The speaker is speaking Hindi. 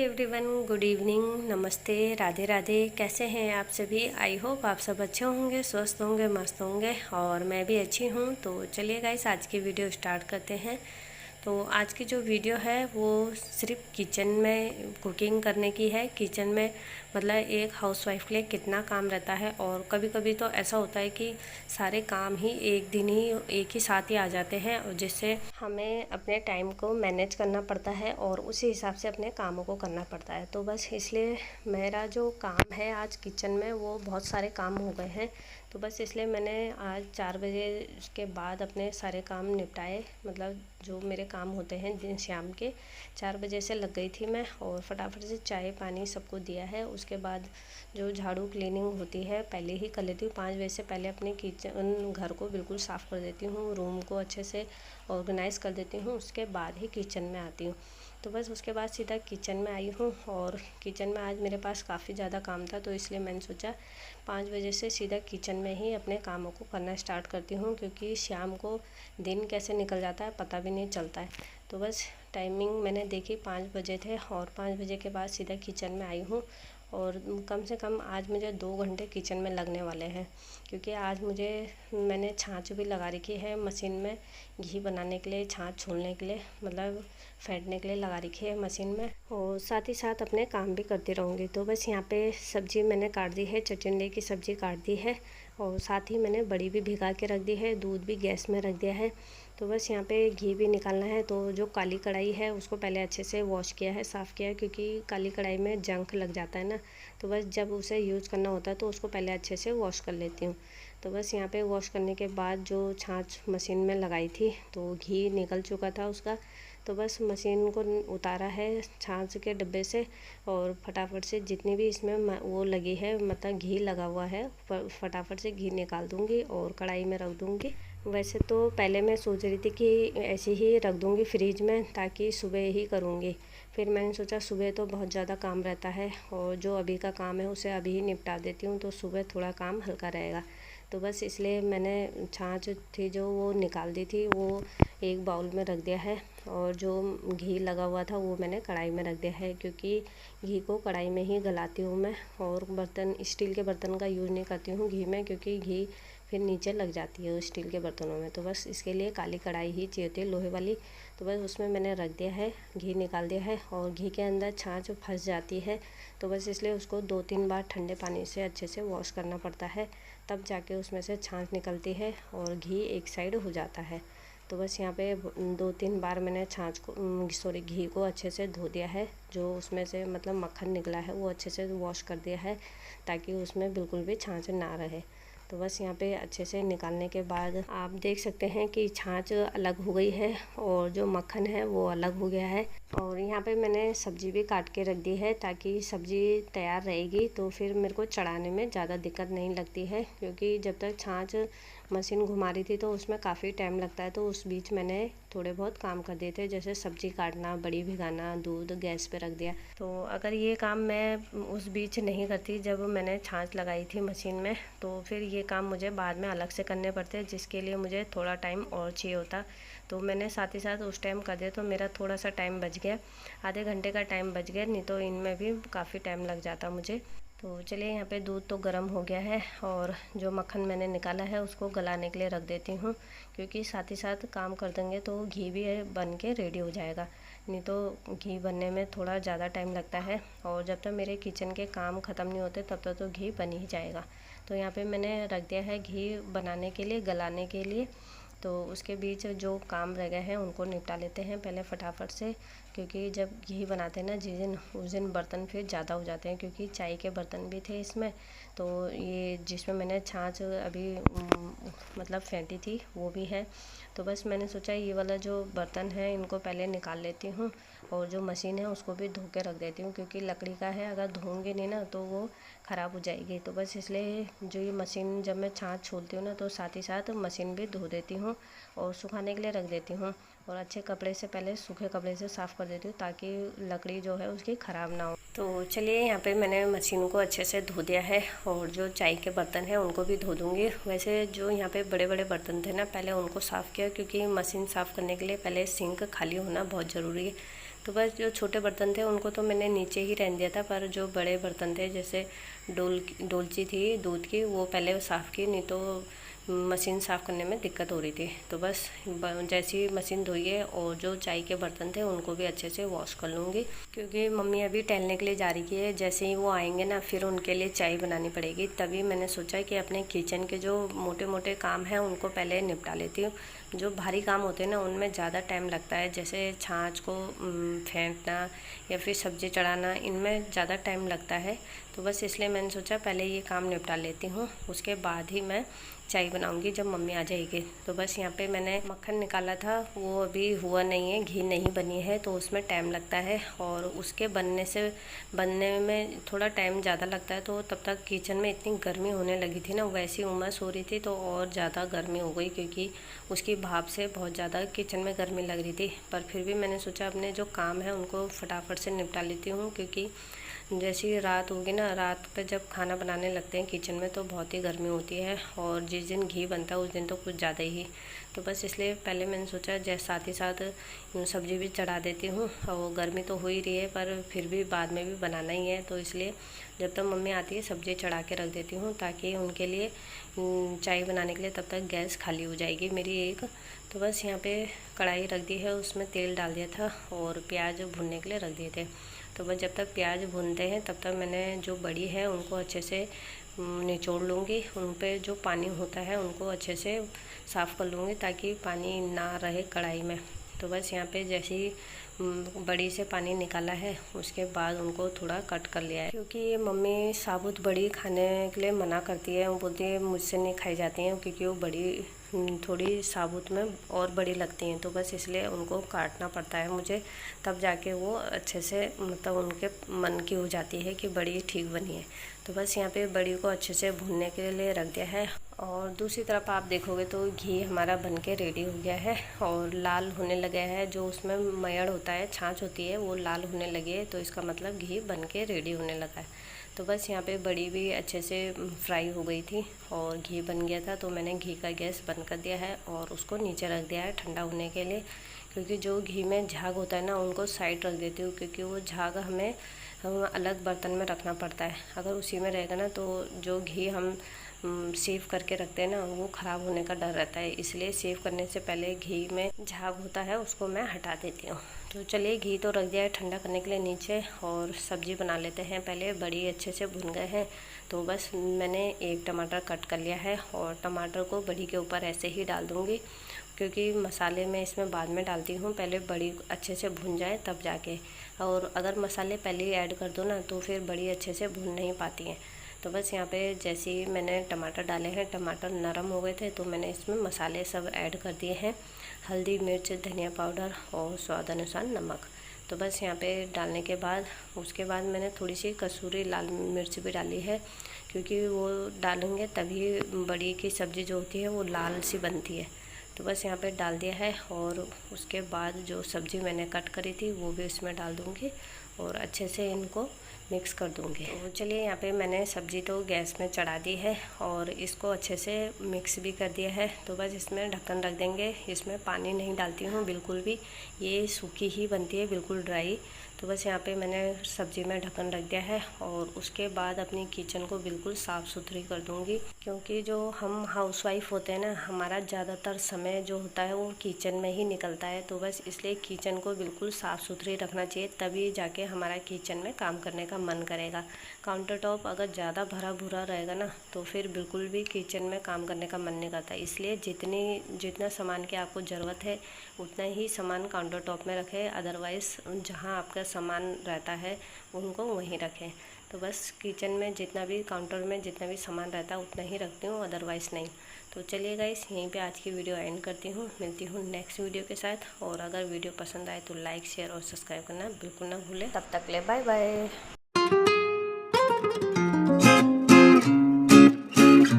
एवरीवन, गुड इवनिंग, नमस्ते, राधे राधे। कैसे हैं आप सभी? आई होप आप सब अच्छे होंगे, स्वस्थ होंगे, मस्त होंगे और मैं भी अच्छी हूँ। तो चलिए गाइस, आज की वीडियो स्टार्ट करते हैं। तो आज की जो वीडियो है वो सिर्फ किचन में कुकिंग करने की है। किचन में मतलब एक हाउसवाइफ के लिए कितना काम रहता है, और कभी कभी तो ऐसा होता है कि सारे काम ही एक ही साथ ही आ जाते हैं, और जिससे हमें अपने टाइम को मैनेज करना पड़ता है और उसी हिसाब से अपने कामों को करना पड़ता है। तो बस इसलिए मेरा जो काम है आज किचन में, वो बहुत सारे काम हो गए हैं। तो बस इसलिए मैंने आज 4 बजे के बाद अपने सारे काम निपटाए। मतलब जो मेरे काम होते हैं दिन शाम के 4 बजे से लग गई थी मैं, और फटाफट से चाय पानी सबको दिया है। उसके बाद जो झाड़ू क्लीनिंग होती है पहले ही कर लेती हूँ। 5 बजे से पहले अपने किचन घर को बिल्कुल साफ़ कर देती हूँ, रूम को अच्छे से ऑर्गेनाइज़ कर देती हूँ। उसके बाद ही किचन में आती हूँ। तो बस उसके बाद सीधा किचन में आई हूँ, और किचन में आज मेरे पास काफ़ी ज़्यादा काम था, तो इसलिए मैंने सोचा 5 बजे से सीधा किचन में ही अपने कामों को करना स्टार्ट करती हूँ, क्योंकि शाम को दिन कैसे निकल जाता है पता भी नहीं चलता है। तो बस टाइमिंग मैंने देखी 5 बजे थे, और 5 बजे के बाद सीधा किचन में आई हूँ। और कम से कम आज मुझे 2 घंटे किचन में लगने वाले हैं, क्योंकि आज मैंने छाछ भी लगा रखी है मशीन में, घी बनाने के लिए, छाछ छोलने के लिए, मतलब फेंटने के लिए लगा रखी है मशीन में, और साथ ही साथ अपने काम भी करती रहूँगी। तो बस यहाँ पे सब्ज़ी मैंने काट दी है, चचिंडे की सब्ज़ी काट दी है, और साथ ही मैंने बड़ी भी भिगा के रख दी है, दूध भी गैस में रख दिया है। तो बस यहाँ पे घी भी निकालना है। तो जो काली कढ़ाई है उसको पहले अच्छे से वॉश किया है, साफ़ किया है, क्योंकि काली कढ़ाई में जंक लग जाता है ना। तो बस जब उसे यूज़ करना होता है तो उसको पहले अच्छे से वॉश कर लेती हूँ। तो बस यहाँ पे वॉश करने के बाद जो छाछ मशीन में लगाई थी तो घी निकल चुका था उसका। तो बस मशीन को उतारा है छाछ के डब्बे से, और फटाफट से जितनी भी इसमें वो लगी है, मतलब घी लगा हुआ है, फटाफट से घी निकाल दूँगी और कढ़ाई में रख दूँगी। वैसे तो पहले मैं सोच रही थी कि ऐसे ही रख दूँगी फ्रिज में, ताकि सुबह ही करूँगी। फिर मैंने सोचा सुबह तो बहुत ज़्यादा काम रहता है, और जो अभी का काम है उसे अभी ही निपटा देती हूँ, तो सुबह थोड़ा काम हल्का रहेगा। तो बस इसलिए मैंने छाछ थी जो वो निकाल दी थी, वो एक बाउल में रख दिया है, और जो घी लगा हुआ था वो मैंने कढ़ाई में रख दिया है, क्योंकि घी को कढ़ाई में ही गलाती हूँ मैं, और बर्तन स्टील के बर्तन का यूज़ नहीं करती हूँ घी में, क्योंकि घी फिर नीचे लग जाती है स्टील के बर्तनों में। तो बस इसके लिए काली कढ़ाई ही चाहिए होती है, लोहे वाली। तो बस उसमें मैंने रख दिया है, घी निकाल दिया है, और घी के अंदर छाछ फंस जाती है, तो बस इसलिए उसको 2-3 बार ठंडे पानी से अच्छे से वॉश करना पड़ता है, तब जाके उसमें से छाछ निकलती है और घी एक साइड हो जाता है। तो बस यहाँ पे 2-3 बार मैंने घी को अच्छे से धो दिया है। जो उसमें से मतलब मक्खन निकला है वो अच्छे से वॉश कर दिया है, ताकि उसमें बिल्कुल भी छाछ ना रहे। तो बस यहाँ पे अच्छे से निकालने के बाद आप देख सकते हैं कि छाछ अलग हो गई है, और जो मक्खन है वो अलग हो गया है। और यहाँ पे मैंने सब्ज़ी भी काट के रख दी है, ताकि सब्ज़ी तैयार रहेगी तो फिर मेरे को चढ़ाने में ज़्यादा दिक्कत नहीं लगती है, क्योंकि जब तक छाछ मशीन घुमा रही थी तो उसमें काफ़ी टाइम लगता है। तो उस बीच मैंने थोड़े बहुत काम कर दिए थे, जैसे सब्ज़ी काटना, बड़ी भिगाना, दूध गैस पे रख दिया। तो अगर ये काम मैं उस बीच नहीं करती जब मैंने छाछ लगाई थी मशीन में, तो फिर ये काम मुझे बाद में अलग से करने पड़ते, जिसके लिए मुझे थोड़ा टाइम और चाहिए होता। तो मैंने साथ ही साथ उस टाइम कर दिया, तो मेरा थोड़ा सा टाइम बच गया, आधे घंटे का टाइम बच गया, नहीं तो इनमें भी काफ़ी टाइम लग जाता मुझे। तो चलिए, यहाँ पे दूध तो गर्म हो गया है, और जो मक्खन मैंने निकाला है उसको गलाने के लिए रख देती हूँ, क्योंकि साथ ही साथ काम कर देंगे तो घी भी बन के रेडी हो जाएगा, नहीं तो घी बनने में थोड़ा ज़्यादा टाइम लगता है, और जब तक मेरे किचन के काम ख़त्म नहीं होते तब तक तो घी बन ही जाएगा। तो यहाँ पे मैंने रख दिया है घी बनाने के लिए, गलाने के लिए। तो उसके बीच जो काम रह गए हैं उनको निपटा लेते हैं पहले फटाफट से, क्योंकि जब घी बनाते हैं ना उस दिन बर्तन फिर ज़्यादा हो जाते हैं, क्योंकि चाय के बर्तन भी थे इसमें। तो ये जिसमें मैंने छाछ अभी मतलब फेंटी थी वो भी है। तो बस मैंने सोचा ये वाला जो बर्तन है इनको पहले निकाल लेती हूँ, और जो मशीन है उसको भी धो के रख देती हूँ, क्योंकि लकड़ी का है, अगर धोऊंगी नहीं ना तो वो ख़राब हो जाएगी। तो बस इसलिए जो ये मशीन जब मैं छाछ छोलती हूँ ना, तो साथ ही साथ मशीन भी धो देती हूँ और सुखाने के लिए रख देती हूँ, और अच्छे कपड़े से पहले सूखे कपड़े से साफ़ कर देती हूँ, ताकि लकड़ी जो है उसकी ख़राब ना हो। तो चलिए, यहाँ पे मैंने मशीन को अच्छे से धो दिया है, और जो चाय के बर्तन हैं उनको भी धो दूँगी। वैसे जो यहाँ पे बड़े बड़े बर्तन थे ना, पहले उनको साफ़ किया, क्योंकि मशीन साफ़ करने के लिए पहले सिंक खाली होना बहुत ज़रूरी है। तो बस जो छोटे बर्तन थे उनको तो मैंने नीचे ही रहने दिया था, पर जो बड़े बर्तन थे जैसे डोलची थी दूध की, वो पहले साफ़ की, नहीं तो मशीन साफ़ करने में दिक्कत हो रही थी। तो बस जैसी मशीन धोई है और जो चाय के बर्तन थे उनको भी अच्छे से वॉश कर लूँगी, क्योंकि मम्मी अभी टहलने के लिए जा रही है। जैसे ही वो आएंगे ना, फिर उनके लिए चाय बनानी पड़ेगी। तभी मैंने सोचा कि अपने किचन के जो मोटे मोटे काम हैं उनको पहले निपटा लेती हूँ। जो भारी काम होते हैं ना उनमें ज़्यादा टाइम लगता है, जैसे छाछ को फेंटना या फिर सब्ज़ी चढ़ाना, इनमें ज़्यादा टाइम लगता है। तो बस इसलिए मैंने सोचा पहले ये काम निपटा लेती हूँ, उसके बाद ही मैं चाय बनाऊंगी जब मम्मी आ जाएगी। तो बस यहाँ पे मैंने मक्खन निकाला था, वो अभी हुआ नहीं है, घी नहीं बनी है, तो उसमें टाइम लगता है और उसके बनने में थोड़ा टाइम ज़्यादा लगता है। तो तब तक किचन में इतनी गर्मी होने लगी थी ना, वैसी उमस हो रही थी, तो और ज़्यादा गर्मी हो गई, क्योंकि उसकी भाप से बहुत ज़्यादा किचन में गर्मी लग रही थी। पर फिर भी मैंने सोचा अपने जो काम है उनको फटाफट से निपटा लेती हूँ, क्योंकि जैसी रात होगी ना, रात पे जब खाना बनाने लगते हैं किचन में तो बहुत ही गर्मी होती है, और जिस दिन घी बनता है उस दिन तो कुछ ज़्यादा ही। तो बस इसलिए पहले मैंने सोचा जैसे साथ ही साथ सब्ज़ी भी चढ़ा देती हूँ, और गर्मी तो हो ही रही है पर फिर भी बाद में भी बनाना ही है, तो इसलिए जब तक मम्मी आती है सब्ज़ी चढ़ा के रख देती हूँ, ताकि उनके लिए चाय बनाने के लिए तब तक गैस खाली हो जाएगी मेरी एक। तो बस यहाँ पे कढ़ाई रख दी है, उसमें तेल डाल दिया था और प्याज भुनने के लिए रख दिए थे। तो बस जब तक प्याज भूनते हैं तब तक मैंने जो बड़ी है उनको अच्छे से निचोड़ लूँगी। उन पे जो पानी होता है उनको अच्छे से साफ़ कर लूँगी, ताकि पानी ना रहे कढ़ाई में। तो बस यहाँ पे जैसे ही बड़ी से पानी निकाला है, उसके बाद उनको थोड़ा कट कर लिया है, क्योंकि ये मम्मी साबुत बड़ी खाने के लिए मना करती है। वो बोलती है मुझसे नहीं खाई जाती हैं, क्योंकि वो बड़ी थोड़ी साबुत में और बड़ी लगती हैं। तो बस इसलिए उनको काटना पड़ता है मुझे, तब जाके वो अच्छे से मतलब उनके मन की हो जाती है कि बड़ी ठीक बनी है। तो बस यहाँ पे बड़ी को अच्छे से भूनने के लिए रख दिया है। और दूसरी तरफ आप देखोगे तो घी हमारा बनके रेडी हो गया है और लाल होने लगा है। जो उसमें मयड़ होता है, छाछ होती है, वो लाल होने लगी है, तो इसका मतलब घी बनके रेडी होने लगा है। तो बस यहाँ पे बड़ी भी अच्छे से फ्राई हो गई थी और घी बन गया था। तो मैंने घी का गैस बंद कर दिया है और उसको नीचे रख दिया है ठंडा होने के लिए, क्योंकि जो घी में झाग होता है ना उनको साइड रख देती हूँ, क्योंकि वो झाग हमें अलग बर्तन में रखना पड़ता है। अगर उसी में रहेगा ना तो जो घी हम सेव करके रखते हैं ना, वो ख़राब होने का डर रहता है। इसलिए सेव करने से पहले घी में झाग होता है उसको मैं हटा देती हूँ। तो चलिए घी तो रख दिया है ठंडा करने के लिए नीचे, और सब्ज़ी बना लेते हैं। पहले बड़ी अच्छे से भुन गए हैं, तो बस मैंने एक टमाटर कट कर लिया है और टमाटर को बड़ी के ऊपर ऐसे ही डाल दूँगी, क्योंकि मसाले मैं इसमें बाद में डालती हूँ, पहले बड़ी अच्छे से भुन जाए तब जाके। और अगर मसाले पहले ही ऐड कर दो ना तो फिर बड़ी अच्छे से भुन नहीं पाती हैं। तो बस यहाँ पे जैसे ही मैंने टमाटर डाले हैं, टमाटर नरम हो गए थे, तो मैंने इसमें मसाले सब ऐड कर दिए हैं, हल्दी, मिर्च, धनिया पाउडर और स्वाद अनुसार नमक। तो बस यहाँ पे डालने के बाद उसके बाद मैंने थोड़ी सी कसूरी लाल मिर्च भी डाली है, क्योंकि वो डालेंगे तभी बड़ी की सब्ज़ी जो होती है वो लाल सी बनती है। तो बस यहाँ पे डाल दिया है और उसके बाद जो सब्ज़ी मैंने कट करी थी वो भी इसमें डाल दूँगी और अच्छे से इनको मिक्स कर दूँगी। तो चलिए यहाँ पे मैंने सब्ज़ी तो गैस में चढ़ा दी है और इसको अच्छे से मिक्स भी कर दिया है। तो बस इसमें ढक्कन रख देंगे। इसमें पानी नहीं डालती हूँ बिल्कुल भी, ये सूखी ही बनती है, बिल्कुल ड्राई। तो बस यहाँ पे मैंने सब्ज़ी में ढक्कन रख दिया है और उसके बाद अपनी किचन को बिल्कुल साफ़ सुथरी कर दूँगी, क्योंकि जो हम हाउसवाइफ होते हैं ना, हमारा ज़्यादातर समय जो होता है वो किचन में ही निकलता है। तो बस इसलिए किचन को बिल्कुल साफ़ सुथरी रखना चाहिए, तभी जाके हमारा किचन में काम करने का मन करेगा। काउंटर टॉप अगर ज़्यादा भरा भूरा रहेगा ना तो फिर बिल्कुल भी किचन में काम करने का मन नहीं करता। इसलिए जितना सामान की आपको ज़रूरत है उतना ही सामान काउंटर टॉप में रखें, अदरवाइज़ जहाँ आपका सामान रहता है उनको वहीं रखें। तो बस किचन में जितना भी काउंटर में जितना भी सामान रहता है उतना ही रखती हूँ, अदरवाइज़ नहीं। तो चलिए गाइस, यहीं पे आज की वीडियो एंड करती हूँ। मिलती हूँ नेक्स्ट वीडियो के साथ, और अगर वीडियो पसंद आए तो लाइक, शेयर और सब्सक्राइब करना बिल्कुल ना भूलें। तब तक ले बाय बाय।